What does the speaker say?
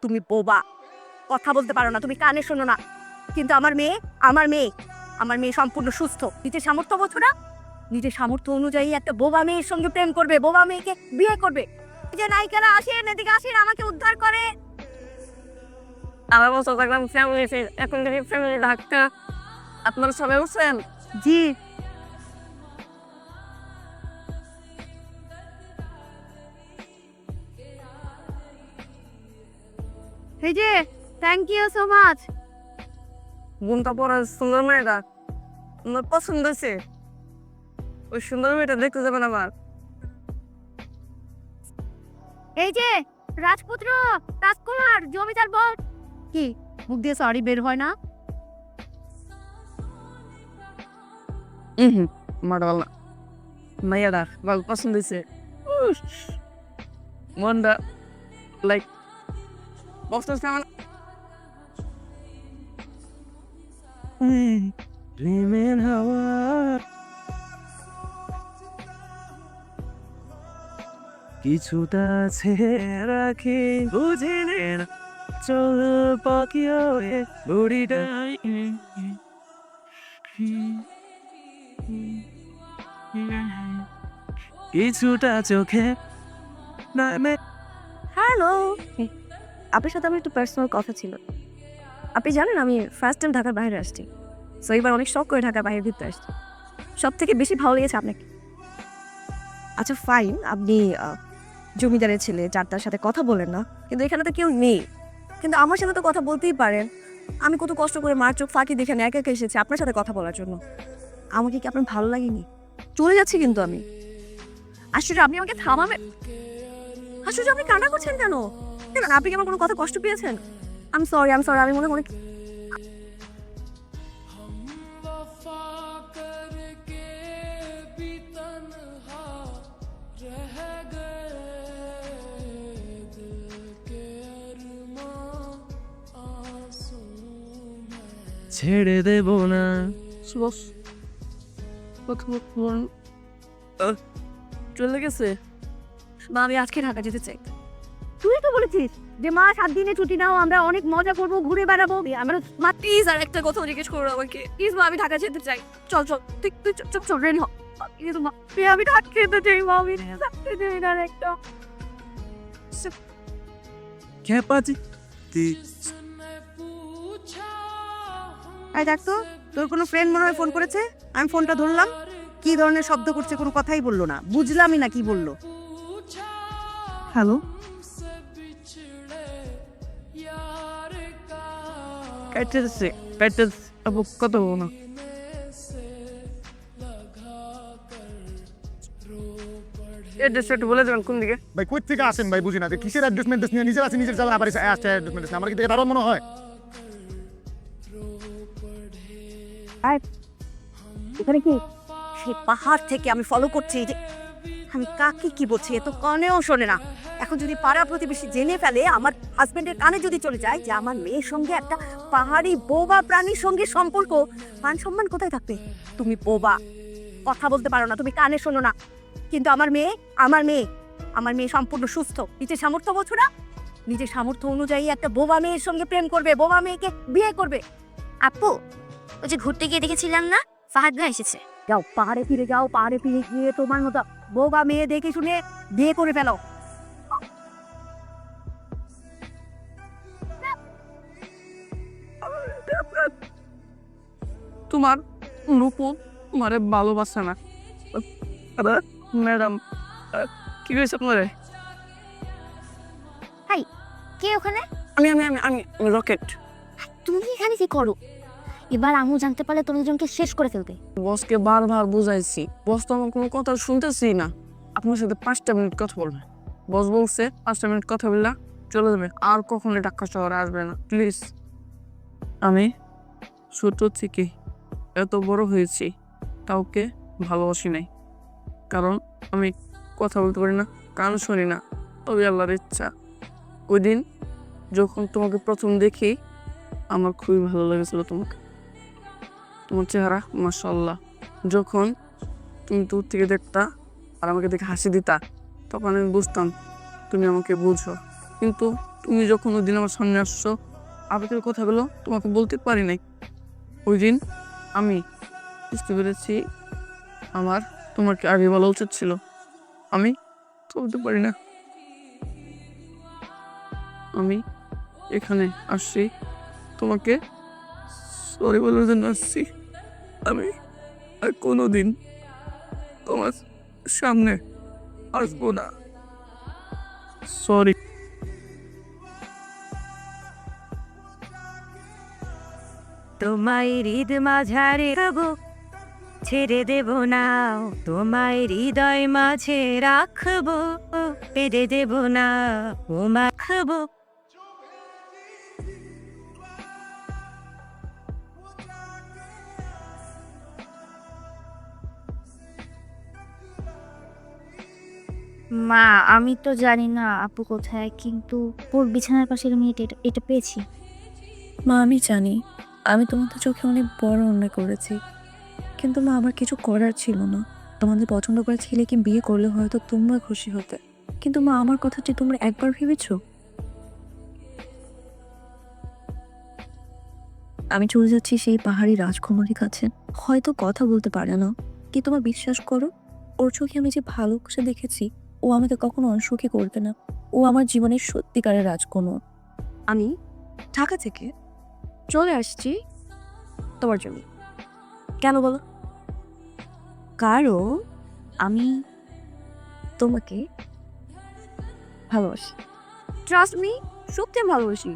তুমি বোবা, কথা বলতে পারো না, তুমি কানে শোনো না। কিন্তু আমার মেয়ে, আমার মেয়ে, আমার মেয়ে সম্পূর্ণ সুস্থ। নিজের সামর্থ্য বোঝো না? নিজের সামর্থ্য অনুযায়ী একটা বোবা মেয়ের সঙ্গে প্রেম করবে, বোবা মেয়েকে বিয়ে করবে। যে নায়িকারা আসেন, এদিকে আসেন, আমাকে উদ্ধার করে। আমার বছর থাকলাম ফ্যামিলি, এখন থেকে ফ্যামিলি ধাক্কা। আপনারা সবাই উঠছেন? জি। এই যে, থ্যাংক ইউ সো মাচ। বোনটা পরে সুন্দর মেয়েটা আমার পছন্দ হয়েছে। ওই সুন্দর মেয়েটা দেখতে যাবেন আবার। এই যে রাজপুত্র, রাজকুমার, জমিদার বল। কি মুখ দিয়ে সরি বের হয় না? মাডাল মেয়েটা ভালো পছন্দ হয়েছে। মনটা লাইক বসতেছে আমার। প্রেমের হাওয়া কিছুটা ছেড়ে রাখি, বুঝিনি না চল পাখি হয়ে বুড়িটাই কিছুটা চোখে নামে। হ্যালো, আপনার সাথে আমার একটু পার্সোনাল কথা ছিল। আপনি জানেন আমি ফার্স্ট টাইম ঢাকার বাইরে আসছি, সো এবার অনেক শখ করে ঢাকার বাইরে ঘুরতে আসছি। সব থেকে বেশি ভালো লেগেছে আপনাকে। আচ্ছা ফাইন, আপনি জমিদারের ছেলে, যার তার সাথে কথা বলেন না, কিন্তু এখানে তো কেউ নেই। কিন্তু আমার সাথে তো কথা বলতেই পারেন। আমি কত কষ্ট করে মার চোখ ফাঁকি দেখে একা একা এসেছি আপনার সাথে কথা বলার জন্য। আমাকে কি আপনার ভালো লাগেনি? চলে যাচ্ছি কিন্তু আমি। আশ্চর্য, আপনি আমাকে থামাবেন? আশ্চর্য, আপনি কান্না করছেন কেন? কেন, আপনি কি আমার কোনো কথা কষ্ট পেয়েছেন? আই এম সরি, আমি মনে মনে ছেড়ে দেব না। চলে গেছে। মা, আমি আজকে ঢাকা যেতে চাই। তুই তো বলেছিস যে মা 7 দিনে ছুটি নাও, আমরা অনেক মজা করবো, ঘুরে বেড়াবো। আমরা মা প্লিজ আর একটা কথা জিজ্ঞেস করো আমাকে, প্লিজ মা, আমি ঢাকা যেতে চাই। চল চল, তুই তুই চল চল, রেডি হ। প্লিজ মা, আমি ঢাকা যেতে চাই মা, আমি থাকতে চাই না একটা। খেপাচি এই দেখ তো, তোর কোনো ফ্রেন্ড মনে হয় ফোন করেছে। আমি ফোনটা ধরলাম, কি ধরনের শব্দ করছে কোনো কথাই বললো না, বুঝলামই না কি বললো। হ্যালো, কাটতেছে কত না। এড্রেস একটু বলে দেবেন কোন দিকে? ভাই কই থেকে আসেন ভাই, বুঝি না যে কিসের অ্যাডজাস্টমেন্ট নিয়ে নিজের আছে, নিজের জ্বালা আবার আসছে অ্যাডজাস্টমেন্ট। আমার কি দেখে দারুণ মনে হয়? এখানে কি সেই পাহাড় থেকে আমি ফলো করছি যে আমি কাকে কি বলছি, এ তো কানেও শোনে না। এখন যদি পাড়া প্রতিবেশী জেনে ফেলে, আমার হাজবেন্ডের কানে যদি চলে যায় যে আমার মেয়ের সঙ্গে একটা পাহাড়ি বোবা প্রাণীর সঙ্গে সম্পর্ক, মান সম্মান কোথায় থাকবে? তুমি বোবা, কথা বলতে পারো না, তুমি কানে শোনো না। কিন্তু আমার মেয়ে, আমার মেয়ে, আমার মেয়ে সম্পূর্ণ সুস্থ। নিজের সামর্থ্য বোঝো না? নিজের সামর্থ্য অনুযায়ী একটা বোবা মেয়ের সঙ্গে প্রেম করবে, বোবা মেয়েকে বিয়ে করবে। আপু, ওই যে ঘুরতে গিয়ে দেখেছিলাম না ফাহাদ ভাই এসেছে। যাও পাহাড়ে ফিরে যাও, পাহাড়ে ফিরে গিয়ে তোমার মতো বোবা মেয়ে দেখে শুনে বিয়ে করে ফেলো। তোমার রূপো তোমারে ভালোবাসে না। ম্যাডাম, কি হয়েছে আপনারে? হাই, কে ওখানে? আমি আমি আমি আমি রকেট। তুমি এখানে কি করো? এবার আমু জানতে পারলে তোর দুজনকে শেষ করে ফেলবে। বসকে বারবার বুঝাইছি, বস তো আমার কোনো কথা শুনতেছি না। আপনার সাথে 5টা মিনিট কথা বলবে। বস বলছে 5টা মিনিট কথা বললা চলে যাবে, আর কখনো ঢাকা শহরে আসবে না প্লিজ। আমি ছোট থেকে এত বড় হয়েছি, কাউকে ভালোবাসি নাই, কারণ আমি কথা বলতে পারি না, কান শুনি না। তবে আল্লাহর ইচ্ছা, ওই দিন যখন তোমাকে প্রথম দেখি আমার খুবই ভালো লেগেছিল তোমাকে, তোমার চেহারা মাশাআল্লাহ। যখন তুমি দূর থেকে দেখতা আর আমাকে দেখে হাসি দিতা, তখন আমি বুঝতাম তুমি আমাকে বুঝো। কিন্তু তুমি যখন ওই দিন আমার সামনে আসছো আবেগের কথাগুলো তোমাকে বলতে পারি নাই। ওই দিন আমি বুঝতে পেরেছি আমার তোমাকে আগে বলা উচিত ছিল। আমি বলতে পারি না। আমি এখানে আসছি তোমাকে সরি বলার জন্য আসছি। আমি আর কোনোদিন তোমার সামনে আসবো না। সরি। তোমায় হৃদ মাঝারে রাখবো, ছেড়ে দেব না। তোমায় হৃদয় মাঝে রাখবো, পেড়ে দেব না। ও মাখবো। মা, আমি তো জানি না আপু কোথায়, কিন্তু ওর বিছানার পাশের মেয়েটা এটা পেয়েছি। মা আমি জানি আমি তোমাদের চোখে অনেক বড় অন্যায় করেছি, কিন্তু মা আমার কিছু করার ছিল না। তোমাদের পছন্দ করে ছেলেকে বিয়ে করলে হয়তো তোমরা খুশি হতে, কিন্তু মা আমার কথাটি তোমরা একবার ভেবেছো? আমি চলে যাচ্ছি সেই পাহাড়ি রাজকুমারীর কাছে। হয়তো কথা বলতে পারে না, কিন্তু তোমার বিশ্বাস করো, ওর চোখে আমি যে ভালোবাসা দেখেছি, ও আমাকে কখনো অনসুখী করবে না। ও আমার জীবনের সত্যিকারের রাজকুমার। আমি ঢাকা থেকে চলে আসছি তোমার জন্য। কেন বলো? কারণ আমি তোমাকে ভালোবাসি। ট্রাস্ট মি, সত্যি আমি ভালোবাসি।